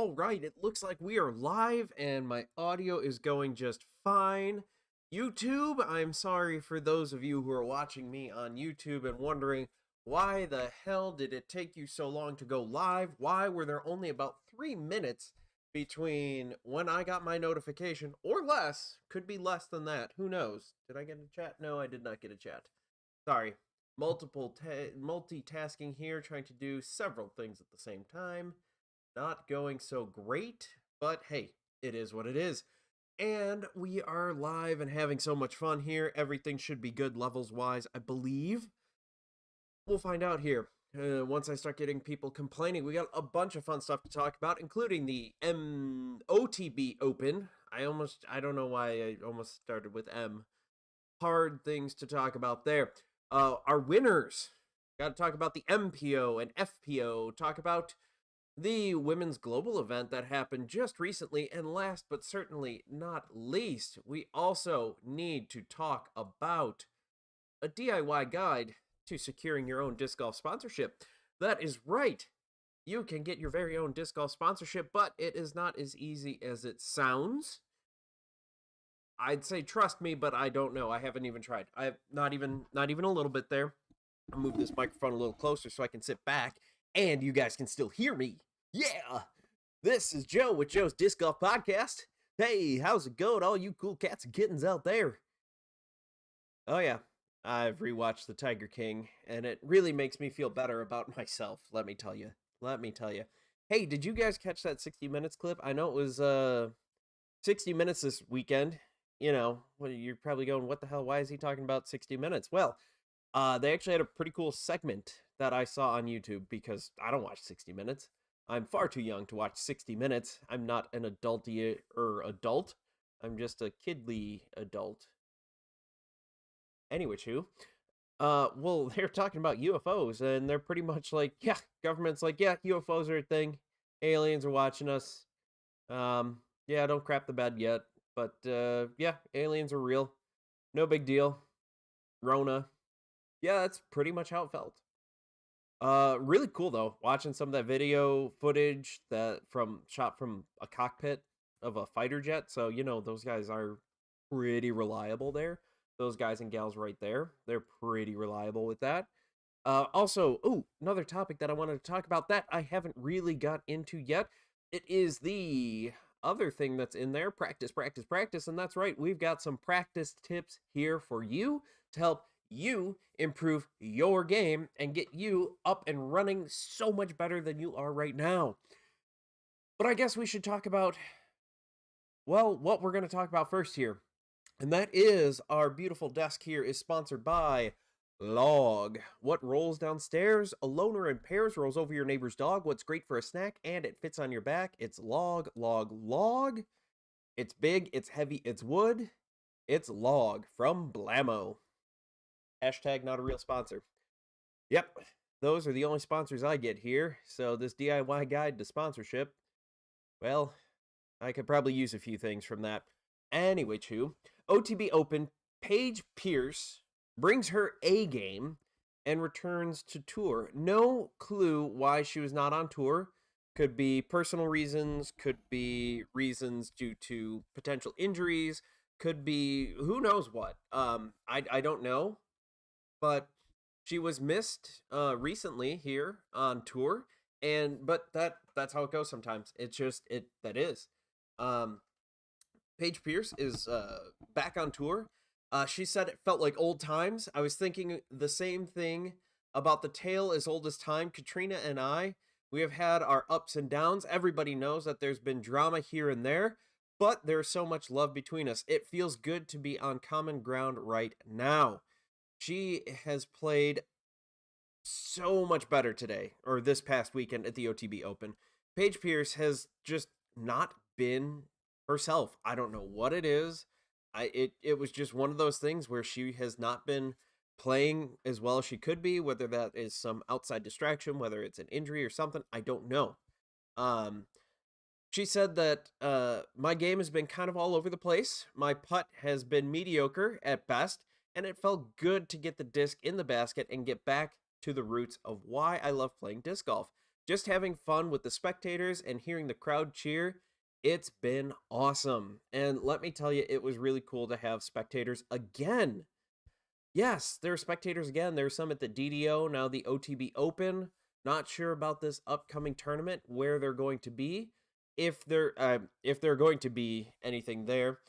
All right, it looks like we are live and my audio is going just fine. YouTube, I'm sorry for those of you who are watching me on YouTube and wondering why the hell did it take you so long to go live? Why were there only about 3 minutes between when I got my notification, or less? Could be less than that. Who knows? Did I get a chat? No, I did not get a chat. Sorry. Multitasking here, trying to do several things at the same time. Not going so great, but hey, it is what it is. And we are live and having so much fun here. Everything should be good levels-wise, I believe. We'll find out here. Once I start getting people complaining, we got a bunch of fun stuff to talk about, including the OTB Open. I don't know why I almost started with M. Hard things to talk about there. Our winners. Got to talk about the MPO and FPO. Talk about the women's global event that happened just recently, and last but certainly not least, we also need to talk about a DIY guide to securing your own disc golf sponsorship. That is right. You can get your very own disc golf sponsorship, but it is not as easy as it sounds. I'd say trust me, but I don't know. I haven't even tried. I have not even a little bit there. I'll move this microphone a little closer so I can sit back and you guys can still hear me. Yeah, this is Joe with Joe's Disc Golf Podcast. Hey, how's it going, all you cool cats and kittens out there? Oh yeah, I've rewatched The Tiger King, and it really makes me feel better about myself, let me tell you. Hey, did you guys catch that 60 Minutes clip? I know it was 60 Minutes this weekend. You know, well, you're probably going, what the hell, why is he talking about 60 Minutes? Well, they actually had a pretty cool segment that I saw on YouTube, because I don't watch 60 Minutes. I'm far too young to watch 60 Minutes. I'm not an adult. I'm just a kidly adult. Anyway, well, they're talking about UFOs, and they're pretty much like, yeah, government's like, yeah, UFOs are a thing. Aliens are watching us. Yeah, don't crap the bed yet. But, yeah, aliens are real. No big deal. Rona. Yeah, that's pretty much how it felt. Really cool though, watching some of that video footage shot from a cockpit of a fighter jet. So, you know, those guys are pretty reliable there. Those guys and gals right there, they're pretty reliable with that. Also, another topic that I wanted to talk about that I haven't really got into yet. It is the other thing that's in there, practice. And that's right, we've got some practice tips here for you to help you improve your game and get you up and running so much better than you are right now. But I guess we should talk about, well, what we're going to talk about first here. And that is our beautiful desk here is sponsored by Log. What rolls downstairs? A loner in pairs rolls over your neighbor's dog. What's great for a snack and it fits on your back? It's Log. It's big, it's heavy, it's wood. It's Log from Blammo. Hashtag not a real sponsor. Yep, those are the only sponsors I get here. So this DIY guide to sponsorship, well, I could probably use a few things from that. Anyway, OTB Open, Paige Pierce brings her A game and returns to tour. No clue why she was not on tour. Could be personal reasons, could be reasons due to potential injuries, could be who knows what. I don't know. But she was missed recently here on tour, but that's how it goes sometimes. It's just that is. Paige Pierce is back on tour. She said it felt like old times. I was thinking the same thing about the tale as old as time. Katrina and I, we have had our ups and downs. Everybody knows that there's been drama here and there, but there's so much love between us. It feels good to be on common ground right now. She has played so much better today, or this past weekend at the OTB Open. Paige Pierce has just not been herself. I don't know what it is. It was just one of those things where she has not been playing as well as she could be, whether that is some outside distraction, whether it's an injury or something, I don't know. She said that my game has been kind of all over the place. My putt has been mediocre at best, and it felt good to get the disc in the basket and get back to the roots of why I love playing disc golf. just having fun with the spectators and hearing the crowd cheer. It's been awesome. And let me tell you, it was really cool to have spectators again. Yes, there are spectators again. There's some at the DDO, now the OTB Open. Not sure about this upcoming tournament, where they're going to be. If they're going to be anything there.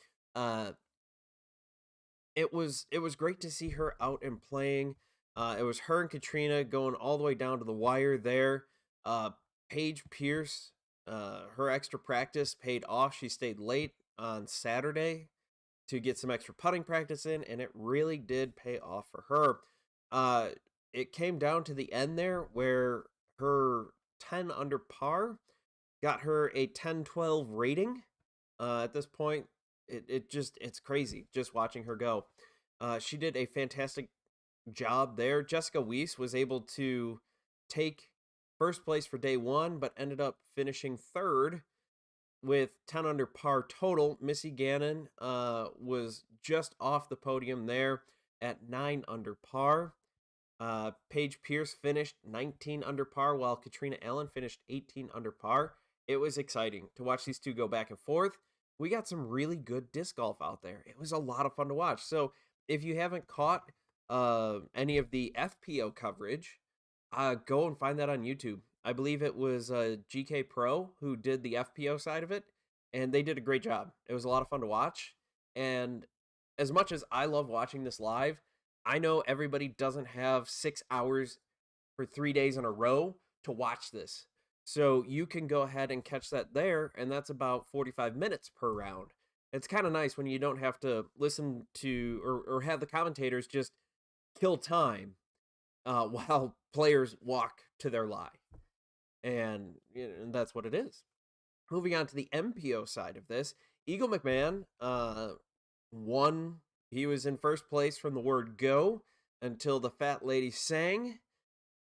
It was great to see her out and playing. It was her and Katrina going all the way down to the wire there. Paige Pierce, her extra practice paid off. She stayed late on Saturday to get some extra putting practice in, and it really did pay off for her. It came down to the end there where her 10 under par got her a 10-12 rating. At this point, it's crazy just watching her go. She did a fantastic job there. Jessica Weiss was able to take first place for day one, but ended up finishing third with 10 under par total. Missy Gannon was just off the podium there at 9 under par. Paige Pierce finished 19 under par, while Katrina Allen finished 18 under par. It was exciting to watch these two go back and forth. We got some really good disc golf out there. It was a lot of fun to watch. So if you haven't caught any of the FPO coverage, go and find that on YouTube. I believe it was GK Pro who did the FPO side of it, and they did a great job. It was a lot of fun to watch. And as much as I love watching this live, I know everybody doesn't have 6 hours for 3 days in a row to watch this. So you can go ahead and catch that there, and that's about 45 minutes per round. It's kind of nice when you don't have to listen to or have the commentators just kill time while players walk to their lie. And, and that's what it is. Moving on to the MPO side of this, Eagle McMahon won. He was in first place from the word go until the fat lady sang.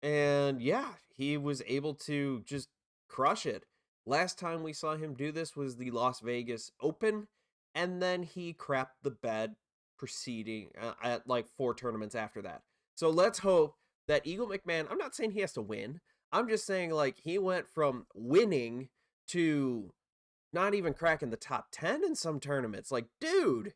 And yeah, he was able to just crush it. Last time we saw him do this was the Las Vegas Open, and then he crapped the bed proceeding at like 4 tournaments after that. So let's hope that Eagle McMahon, I'm not saying he has to win. I'm just saying like he went from winning to not even cracking the top 10 in some tournaments. Like, dude,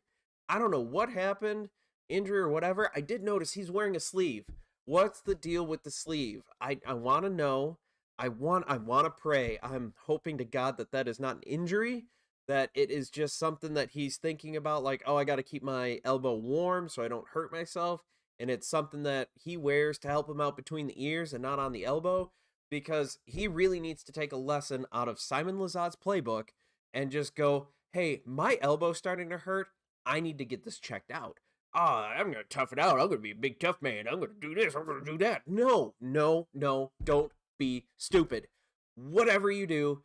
I don't know what happened, injury or whatever. I did notice he's wearing a sleeve. What's the deal with the sleeve? I want to know. I want to pray. I'm hoping to God that that is not an injury, that it is just something that he's thinking about, like, oh, I got to keep my elbow warm so I don't hurt myself. And it's something that he wears to help him out between the ears and not on the elbow, because he really needs to take a lesson out of Simon Lizott's playbook and just go, hey, my elbow's starting to hurt. I need to get this checked out. I'm going to tough it out. I'm going to be a big tough man. I'm going to do this. I'm going to do that. No, don't be stupid. Whatever you do,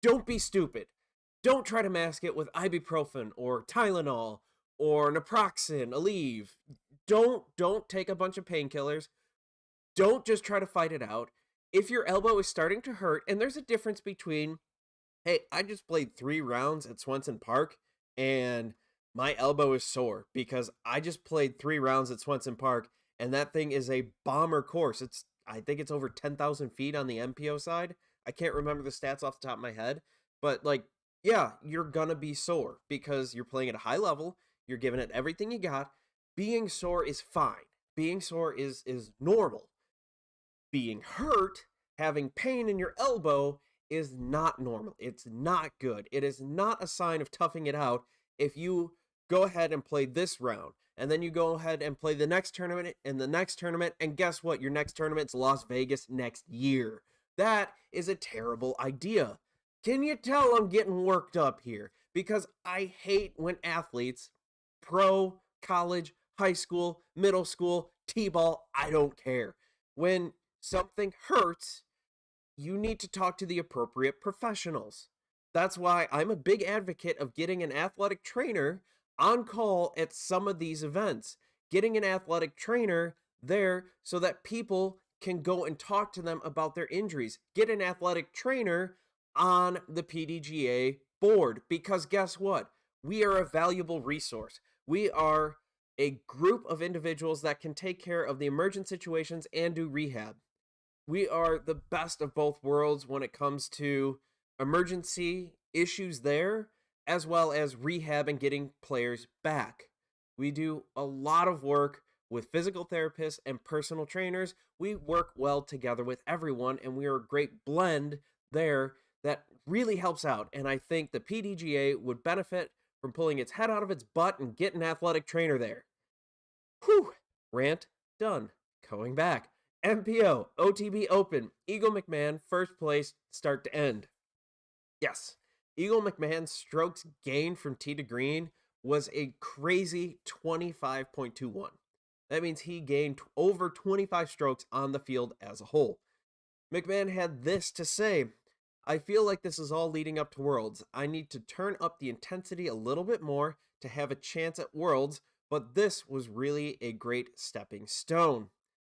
don't be stupid. Don't try to mask it with ibuprofen or Tylenol or naproxen, Aleve. Don't take a bunch of painkillers. Don't just try to fight it out. If your elbow is starting to hurt, and there's a difference between, hey, I just played 3 rounds at Swenson Park and my elbow is sore because I just played 3 rounds at Swenson Park, and that thing is a bomber course. I think it's over 10,000 feet on the MPO side. I can't remember the stats off the top of my head, but like, yeah, you're gonna be sore because you're playing at a high level. You're giving it everything you got. Being sore is fine. Being sore is normal. Being hurt, having pain in your elbow is not normal. It's not good. It is not a sign of toughing it out if you go ahead and play this round, and then you go ahead and play the next tournament and the next tournament, and guess what? Your next tournament's Las Vegas next year. That is a terrible idea. Can you tell I'm getting worked up here? Because I hate when athletes, pro, college, high school, middle school, t-ball, I don't care. When something hurts, you need to talk to the appropriate professionals. That's why I'm a big advocate of getting an athletic trainer on call at some of these events. Getting an athletic trainer there so that people can go and talk to them about their injuries. Get an athletic trainer on the PDGA board, because guess what? We are a valuable resource. We are a group of individuals that can take care of the emergent situations and do rehab. We are the best of both worlds when it comes to emergency issues there, as well as rehab and getting players back. We do a lot of work with physical therapists and personal trainers. We work well together with everyone, and we are a great blend there that really helps out. And I think the PDGA would benefit from pulling its head out of its butt and getting an athletic trainer there. Whew. Rant done. Going back. MPO, OTB Open, Eagle McMahon, first place, start to end. Yes, Eagle McMahon's strokes gained from tee to green was a crazy 25.21. That means he gained over 25 strokes on the field as a whole. McMahon had this to say: I feel like this is all leading up to Worlds. I need to turn up the intensity a little bit more to have a chance at Worlds, but this was really a great stepping stone.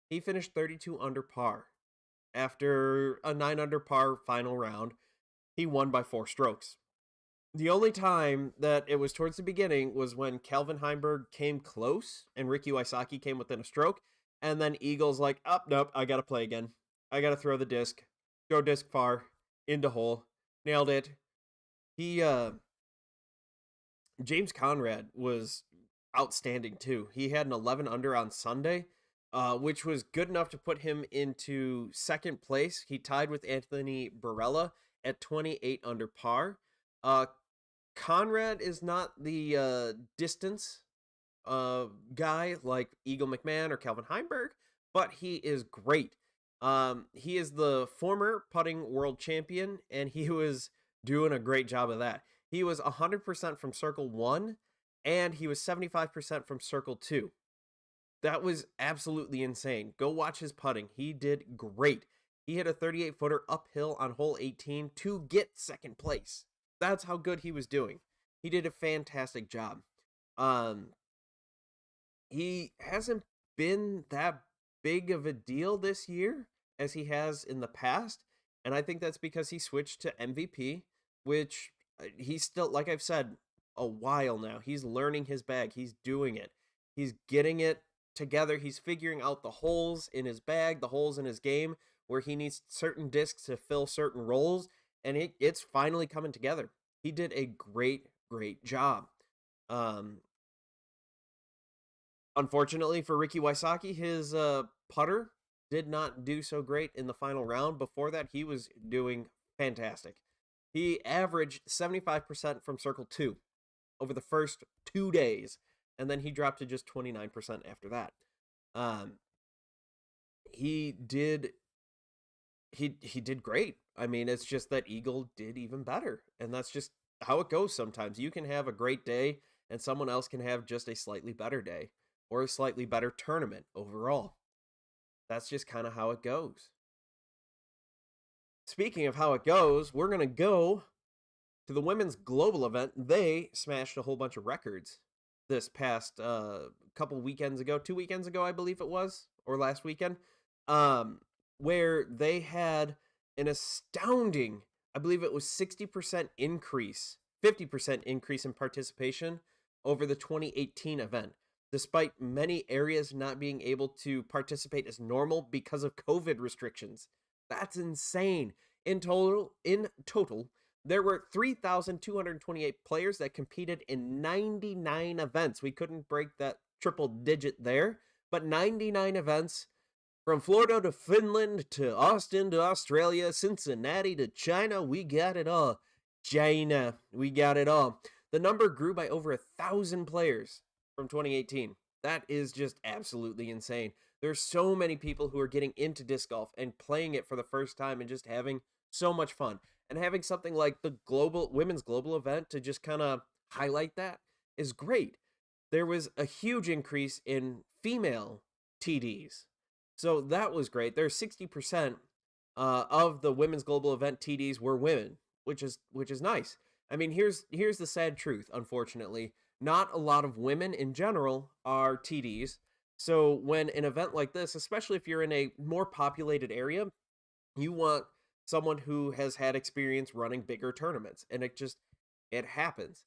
He finished 32 under par. After a 9 under par final round, he won by 4 strokes. The only time that it was towards the beginning was when Calvin Heimberg came close and Ricky Wysocki came within a stroke, and then Eagle's like, oh, nope, I gotta play again. I gotta throw the disc. Throw disc far. Into hole. Nailed it. James Conrad was outstanding too. He had an 11 under on Sunday, which was good enough to put him into second place. He tied with Anthony Barella at 28 under par. Conrad is not the distance guy like Eagle McMahon or Calvin Heimberg, but he is great. He is the former putting world champion, and he was doing a great job of that. He was 100% from circle 1, and he was 75% from circle 2. That was absolutely insane. Go watch his putting. He did great. He hit a 38-footer uphill on hole 18 to get second place. That's how good he was doing. He did a fantastic job. He hasn't been that big of a deal this year as he has in the past, and I think that's because he switched to MVP, which he's still, like I've said, a while now. He's learning his bag. He's doing it. He's getting it together. He's figuring out the holes in his bag, the holes in his game, where he needs certain discs to fill certain roles, and it's finally coming together. He did a great job. Unfortunately for Ricky Wysocki, his putter did not do so great in the final round. Before that, he was doing fantastic. He averaged 75% from circle 2 over the first 2 days, and then he dropped to just 29% after that. He did great. I mean, it's just that Eagle did even better, and that's just how it goes sometimes. You can have a great day, and someone else can have just a slightly better day, or a slightly better tournament overall. That's just kind of how it goes. Speaking of how it goes, we're going to go to the women's global event. They smashed a whole bunch of records this past couple weekends ago, 2 weekends ago, I believe it was, or last weekend, where they had an astounding, I believe it was 60% increase, 50% increase in participation over the 2018 event, despite many areas not being able to participate as normal because of COVID restrictions. That's insane. In total, there were 3,228 players that competed in 99 events. We couldn't break that triple digit there, but 99 events from Florida to Finland to Austin to Australia, Cincinnati to China. We got it all. China, we got it all. The number grew by over 1,000 players from 2018. That is just absolutely insane. There's so many people who are getting into disc golf and playing it for the first time and just having so much fun. And having something like the women's global event to just kind of highlight that is great. There was a huge increase in female TDs. So that was great. There's 60% of the women's global event TDs were women, which is nice. I mean, here's the sad truth, unfortunately. Not a lot of women in general are TDs. So when an event like this, especially if you're in a more populated area, you want someone who has had experience running bigger tournaments. And it happens.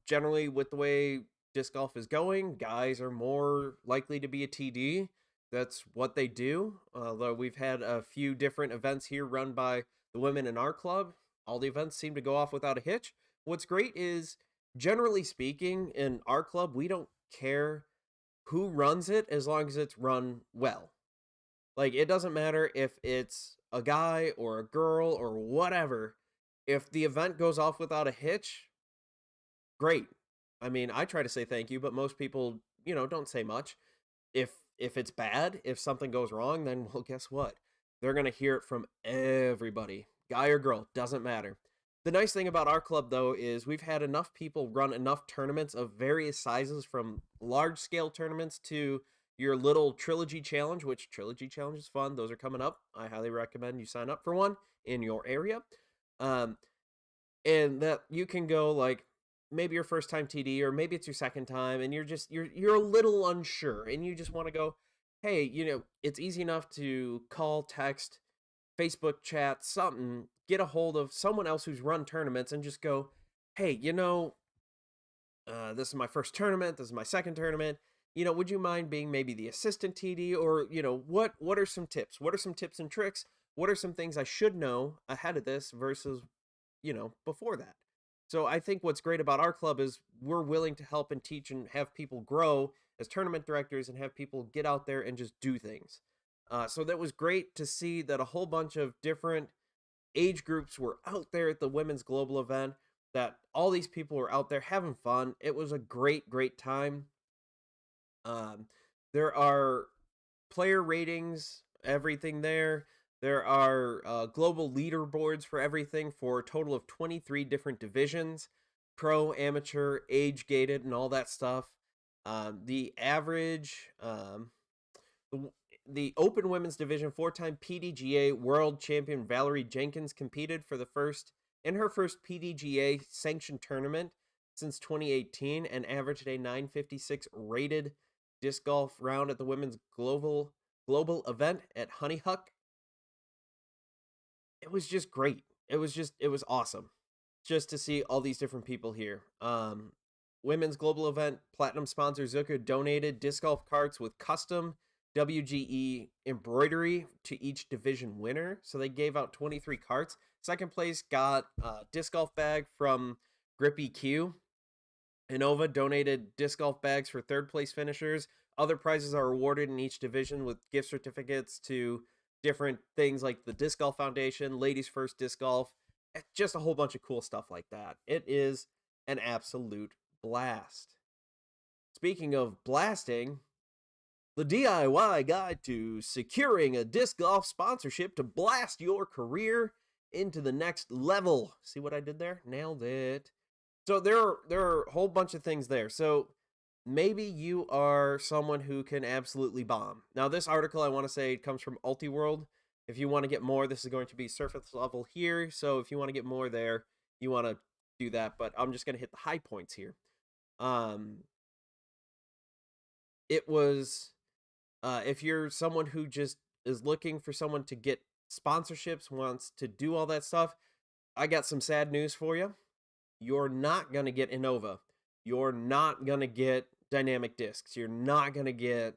Generally, with the way disc golf is going, guys are more likely to be a TD. That's what they do. Although we've had a few different events here run by the women in our club, all the events seem to go off without a hitch. What's great is, generally speaking, in our club, we don't care who runs it as long as it's run well. Like, it doesn't matter if it's a guy or a girl or whatever. If the event goes off without a hitch, great. I mean, I try to say thank you, but most people, don't say much. If it's bad, if something goes wrong, then well, guess what? They're going to hear it from everybody. Guy or girl, doesn't matter. The nice thing about our club though is we've had enough people run enough tournaments of various sizes, from large scale tournaments to your little trilogy challenge, which trilogy challenge is fun. Those are coming up. I highly recommend you sign up for one in your area. Um, and that you can go, like, maybe your first time TD, or maybe it's your second time, and you're a little unsure, and you just want to go, hey, it's easy enough to call, text, Facebook chat, something, get a hold of someone else who's run tournaments, and just go, hey, this is my first tournament, this is my second tournament. Would you mind being maybe the assistant TD, or what are some tips? What are some tips and tricks? What are some things I should know ahead of this versus before that? So I think what's great about our club is we're willing to help and teach and have people grow as tournament directors, and have people get out there and just do things. So that was great to see that a whole bunch of different age groups were out there at the women's global event, that all these people were out there having fun. It was a great, great time. Um, there are player ratings, everything there. There are global leaderboards for everything, for a total of 23 different divisions: pro, amateur, age gated, and all that stuff. The average, the open women's division, 4-time PDGA world champion Valerie Jenkins competed in her first PDGA sanctioned tournament since 2018, and averaged a 956 rated disc golf round at the women's global event at Honeyhook. It was just great. It was awesome just to see all these different people here. Women's global event platinum sponsor Zucker donated disc golf carts with custom WGE embroidery to each division winner. So they gave out 23 carts. Second place got a disc golf bag from Grippy Q. Innova donated disc golf bags for third place finishers. Other prizes are awarded in each division with gift certificates to different things like the Disc Golf Foundation, Ladies First Disc Golf, just a whole bunch of cool stuff like that. It is an absolute blast. Speaking of blasting, the DIY guide to securing a disc golf sponsorship to blast your career into the next level. See what I did there? Nailed it. So there are a whole bunch of things there. So maybe you are someone who can absolutely bomb. Now, this article, I want to say, comes from Ultiworld. If you want to get more, this is going to be surface level here. So if you want to get more there, you want to do that. But I'm just going to hit the high points here. It was, if you're someone who just is looking for someone to get sponsorships, wants to do all that stuff, I got some sad news for you. You're not going to get Innova. You're not going to get Dynamic Discs. You're not going to get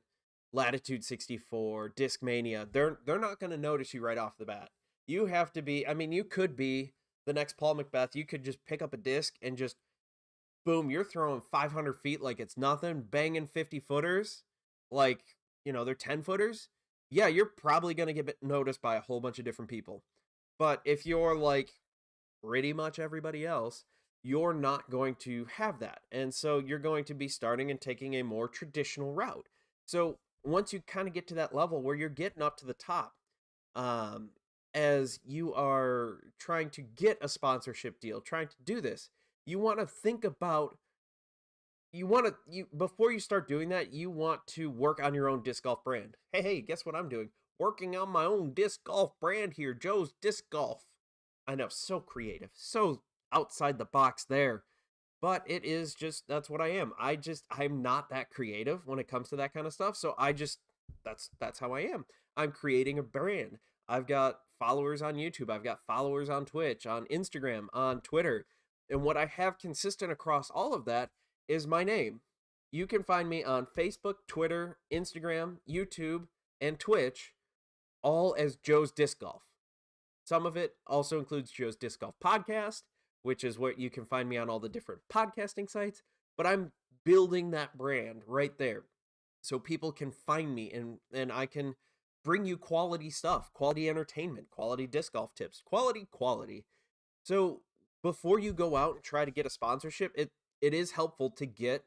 Latitude 64, Discmania. They're not going to notice you right off the bat. You have to be, I mean, you could be the next Paul Macbeth. You could just pick up a disc and just, boom, you're throwing 500 feet like it's nothing, banging 50 footers like, they're 10 footers. Yeah, you're probably going to get noticed by a whole bunch of different people. But if you're like pretty much everybody else, you're not going to have that. And so you're going to be starting and taking a more traditional route. So once you kind of get to that level where you're getting up to the top, as you are trying to get a sponsorship deal, trying to do this, you want to think about, before you start doing that, you want to work on your own disc golf brand. Hey, guess what I'm doing? Working on my own disc golf brand here, Joe's Disc Golf. I know, so creative, so outside the box there, but it is just, that's what I am. I'm not that creative when it comes to that kind of stuff. So that's how I am. I'm creating a brand. I've got followers on YouTube. I've got followers on Twitch, on Instagram, on Twitter. And what I have consistent across all of that is my name. You can find me on Facebook, Twitter, Instagram, YouTube, and Twitch, all as Joe's Disc Golf. Some of it also includes Joe's Disc Golf Podcast, which is where you can find me on all the different podcasting sites. But I'm building that brand right there so people can find me, and I can bring you quality stuff, quality entertainment, quality disc golf tips, quality. So before you go out and try to get a sponsorship, it is helpful to get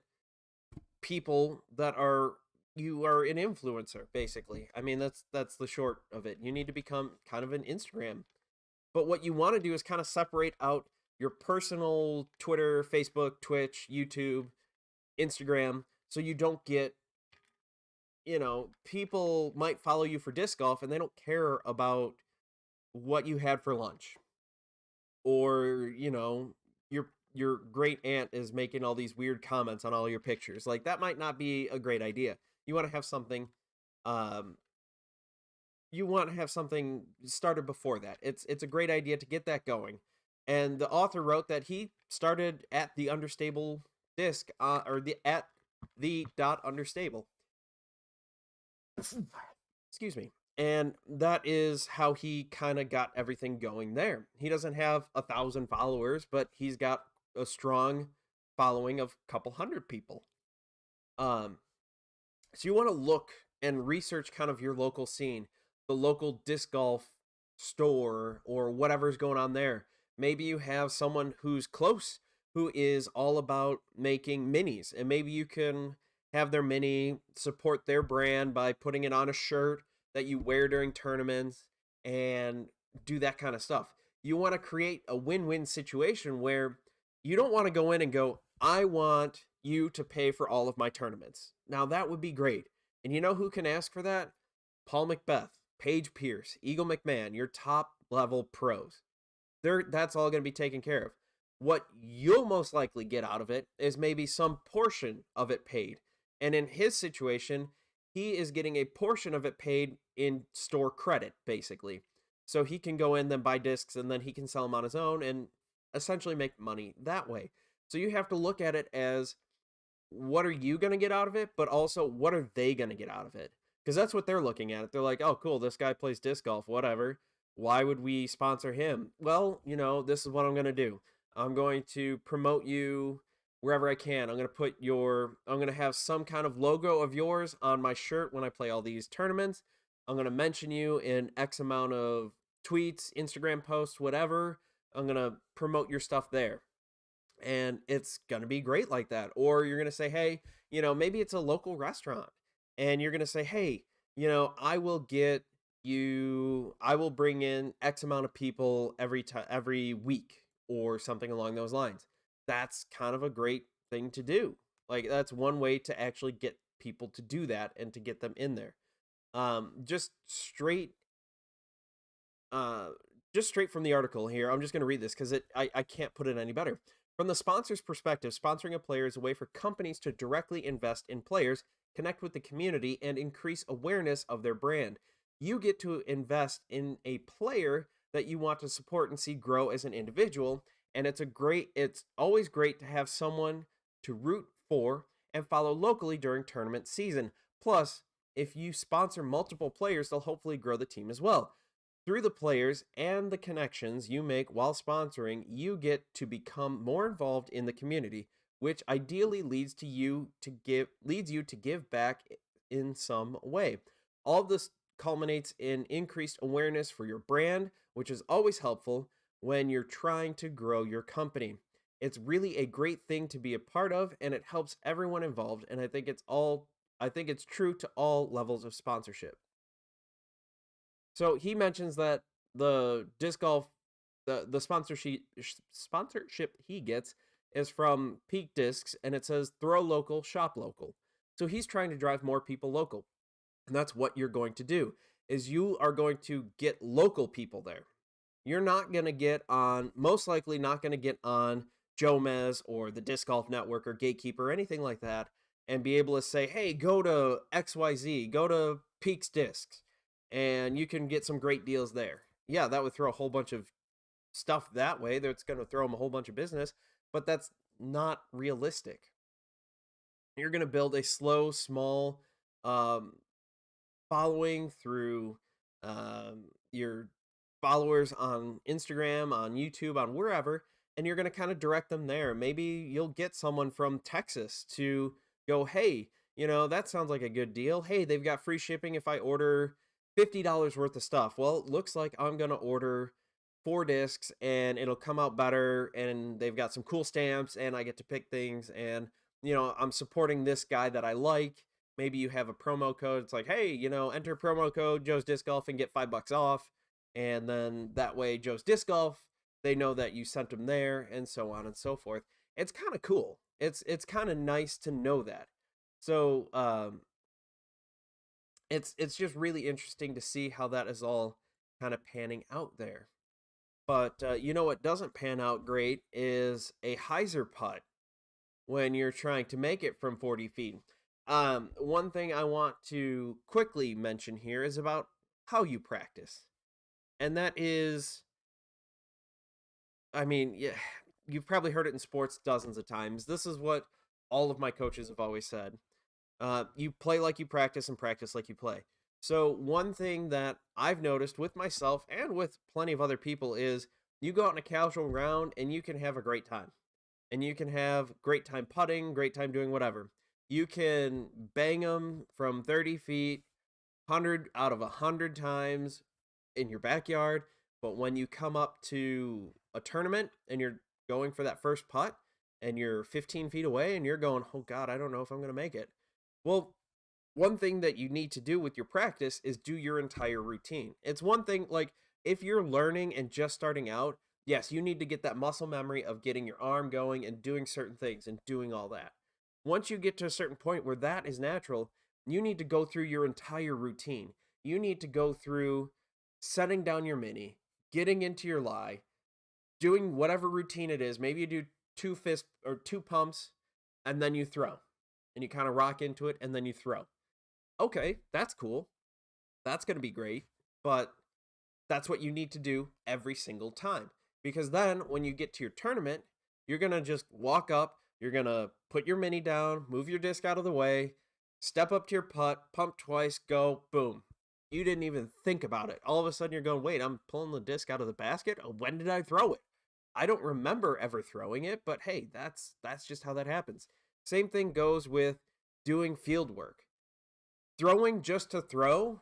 people that are you are an influencer, basically. I mean, that's the short of it. You need to become kind of an Instagram. But what you want to do is kind of separate out your personal Twitter, Facebook, Twitch, YouTube, Instagram, so you don't get, people might follow you for disc golf and they don't care about what you had for lunch. Or, your great aunt is making all these weird comments on all your pictures. Like, that might not be a great idea. You want to have something um started before that. It's a great idea to get that going. And the author wrote that he started at the understable disc, or the at the dot understable. Excuse me. And that is how he kind of got everything going there. He doesn't have 1,000 followers, but he's got a strong following of a couple hundred people. Um, so you want to look and research kind of your local scene, the local disc golf store or whatever's going on there. Maybe you have someone who's close who is all about making minis, and maybe you can have their mini support their brand by putting it on a shirt that you wear during tournaments and do that kind of stuff. You want to create a win-win situation where you don't want to go in and go, I want you to pay for all of my tournaments. Now that would be great. And you know who can ask for that? Paul Macbeth, Paige Pierce, Eagle McMahon, your top level pros. That's all going to be taken care of. What you'll most likely get out of it is maybe some portion of it paid. And in his situation, he is getting a portion of it paid in store credit, basically. So he can go in, then buy discs, and then he can sell them on his own and essentially make money that way. So you have to look at it as, what are you going to get out of it? But also, what are they going to get out of it? Because that's what they're looking at. They're like, oh, cool, this guy plays disc golf, whatever. Why would we sponsor him? Well, this is what I'm going to do. I'm going to promote you wherever I can. I'm going to have some kind of logo of yours on my shirt when I play all these tournaments. I'm going to mention you in X amount of tweets, Instagram posts, whatever. I'm going to promote your stuff there. And it's going to be great like that. Or you're going to say, hey, maybe it's a local restaurant. And you're going to say, hey, I will bring in X amount of people every week or something along those lines. That's kind of a great thing to do. Like, that's one way to actually get people to do that and to get them in there. Just straight from the article here. I'm just going to read this because I can't put it any better. From the sponsor's perspective, sponsoring a player is a way for companies to directly invest in players, connect with the community, and increase awareness of their brand. You get to invest in a player that you want to support and see grow as an individual, and it's always great to have someone to root for and follow locally during tournament season. Plus, if you sponsor multiple players, they'll hopefully grow the team as well. Through the players and the connections you make while sponsoring, you get to become more involved in the community, which ideally leads you to give back in some way. All of this culminates in increased awareness for your brand, which is always helpful when you're trying to grow your company. It's really a great thing to be a part of, and it helps everyone involved, and I think it's true to all levels of sponsorship. So he mentions that the disc golf, the sponsorship he gets is from Peak Discs, and it says throw local, shop local. So he's trying to drive more people local. And that's what you're going to do, is you are going to get local people there. You're most likely not going to get on Jomez or the Disc Golf Network or Gatekeeper or anything like that and be able to say, hey, go to XYZ, go to Peaks Discs, and you can get some great deals there. Yeah, that would throw a whole bunch of stuff that way. That's going to throw them a whole bunch of business, but that's not realistic. You're going to build a slow, small following, through your followers on Instagram, on YouTube, on wherever, and you're going to kind of direct them there. Maybe you'll get someone from Texas to go, hey, that sounds like a good deal. Hey, they've got free shipping if I order $50 worth of stuff. Well, it looks like I'm going to order 4 discs and it'll come out better. And they've got some cool stamps and I get to pick things. And, I'm supporting this guy that I like. Maybe you have a promo code. It's like, hey, enter promo code Joe's Disc Golf and get $5 off. And then that way, Joe's Disc Golf, they know that you sent them there, and so on and so forth. It's kind of cool. It's kind of nice to know that. So it's just really interesting to see how that is all kind of panning out there. But what doesn't pan out great is a hyzer putt when you're trying to make it from 40 feet. One thing I want to quickly mention here is about how you practice. And that is, I mean, yeah, you've probably heard it in sports dozens of times. This is what all of my coaches have always said. You play like you practice and practice like you play. So one thing that I've noticed with myself and with plenty of other people is you go out in a casual round and you can have a great time. And you can have great time putting, great time doing whatever. You can bang them from 30 feet, 100 out of 100 times in your backyard. But when you come up to a tournament and you're going for that first putt and you're 15 feet away and you're going, oh God, I don't know if I'm going to make it. Well, one thing that you need to do with your practice is do your entire routine. It's one thing, like if you're learning and just starting out, yes, you need to get that muscle memory of getting your arm going and doing certain things and doing all that. Once you get to a certain point where that is natural, you need to go through your entire routine. You need to go through setting down your mini, getting into your lie, doing whatever routine it is. Maybe you do 2 fist or 2 pumps and then you throw and you kind of rock into it and then you throw. Okay, that's cool. That's going to be great. But that's what you need to do every single time. Because then when you get to your tournament, you're going to just walk up, you're going to put your mini down, move your disc out of the way, step up to your putt, pump twice, go, boom. You didn't even think about it. All of a sudden you're going, wait, I'm pulling the disc out of the basket? Oh, when did I throw it? I don't remember ever throwing it, but hey, that's just how that happens. Same thing goes with doing field work. Throwing just to throw,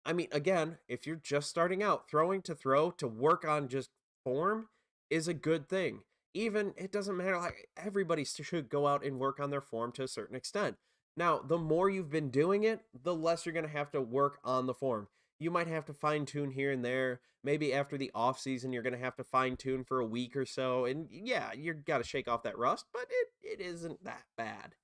I mean, again, if you're just starting out, throwing to throw to work on just form is a good thing. Even, it doesn't matter, like everybody should go out and work on their form to a certain extent. Now, the more you've been doing it, the less you're going to have to work on the form. You might have to fine tune here and there. Maybe after the off season, you're going to have to fine tune for a week or so. And yeah, you got to shake off that rust, but it isn't that bad.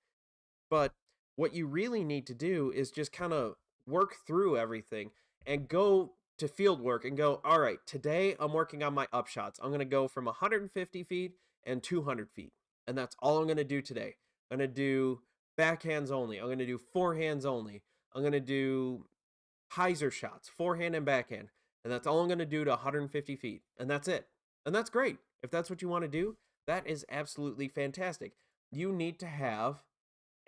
But what you really need to do is just kind of work through everything and go to field work and go, all right, today I'm working on my upshots. I'm going to go from 150 feet and 200 feet. And that's all I'm going to do today. I'm going to do backhands only. I'm going to do forehands only. I'm going to do hyzer shots, forehand and backhand. And that's all I'm going to do to 150 feet. And that's it. And that's great. If that's what you want to do, that is absolutely fantastic. You need to have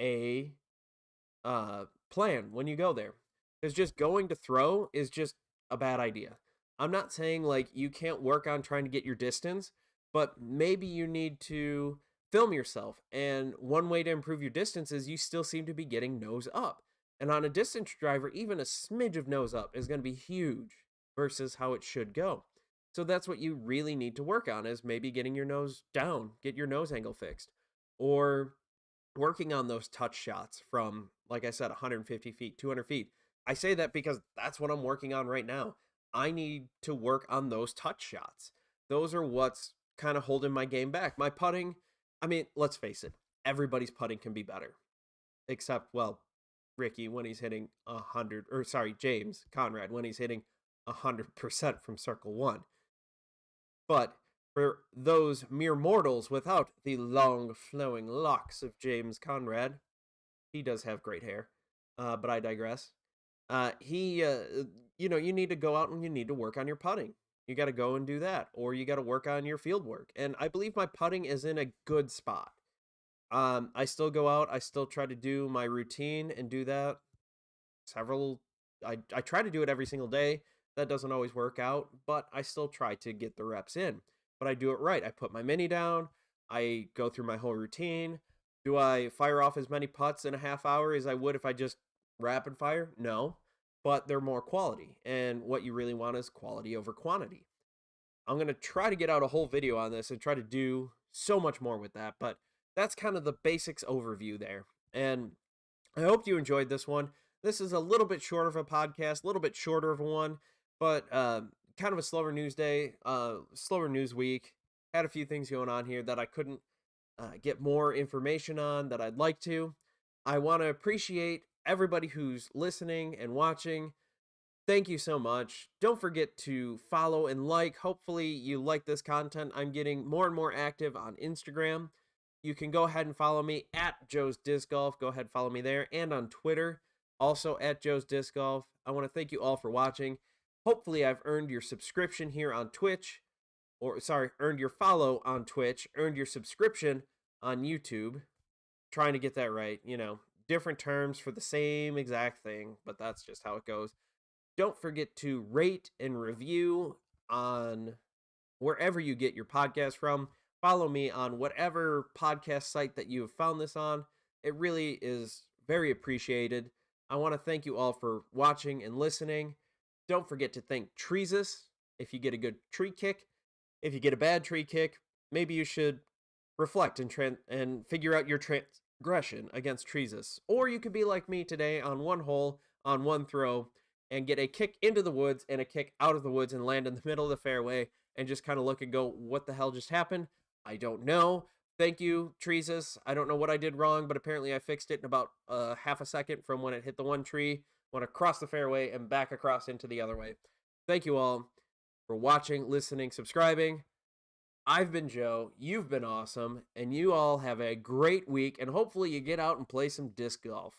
a plan when you go there. Because just going to throw is just a bad idea. I'm not saying like you can't work on trying to get your distance, but maybe you need to film yourself. And one way to improve your distance is you still seem to be getting nose up. And on a distance driver, even a smidge of nose up is going to be huge versus how it should go. So that's what you really need to work on, is maybe getting your nose down, get your nose angle fixed, or working on those touch shots from, like I said, 150 feet, 200 feet. I say that because that's what I'm working on right now. I need to work on those touch shots. Those are what's kind of holding my game back. My putting, I mean, let's face it, everybody's putting can be better. Except, well, Ricky when he's hitting 100, or sorry, James Conrad when he's hitting 100% from circle one. But for those mere mortals without the long flowing locks of James Conrad, he does have great hair, but I digress. You need to go out and you need to work on your putting. You got to go and do that, or you got to work on your field work. And I believe my putting is in a good spot. I still go out, I still try to do my routine and do that several I try to do it every single day. That doesn't always work out, but I still try to get the reps in. But I do it right. I put my mini down. I go through my whole routine. Do I fire off as many putts in a half hour as I would if I just rapid fire? No, but they're more quality. And what you really want is quality over quantity. I'm going to try to get out a whole video on this and try to do so much more with that, but that's kind of the basics overview there. And I hope you enjoyed this one. This is a little bit short of a podcast, a little bit shorter of a one, but kind of a slower news day, slower news week. Had a few things going on here that I couldn't get more information on that I'd like to. I want to appreciate everybody who's listening and watching. Thank you so much. Don't forget to follow and like. Hopefully, you like this content. I'm getting more and more active on Instagram. You can go ahead and follow me at Joe's Disc Golf. Go ahead and follow me there. And on Twitter, also at Joe's Disc Golf. I want to thank you all for watching. Hopefully, I've earned your subscription here on Twitch. Or, sorry, earned your follow on Twitch. Earned your subscription on YouTube. Trying to get that right. You know, different terms for the same exact thing. But that's just how it goes. Don't forget to rate and review on wherever you get your podcast from. Follow me on whatever podcast site that you have found this on. It really is very appreciated. I want to thank you all for watching and listening. Don't forget to thank Treesus if you get a good tree kick. If you get a bad tree kick, maybe you should reflect and figure out your transgression against Treesus. Or you could be like me today on one hole, on one throw, and get a kick into the woods and a kick out of the woods and land in the middle of the fairway and just kind of look and go, what the hell just happened? I don't know. Thank you, Treesus. I don't know what I did wrong, but apparently I fixed it in about half a second from when it hit the one tree, went across the fairway, and back across into the other way. Thank you all for watching, listening, subscribing. I've been Joe. You've been awesome. And you all have a great week. And hopefully you get out and play some disc golf.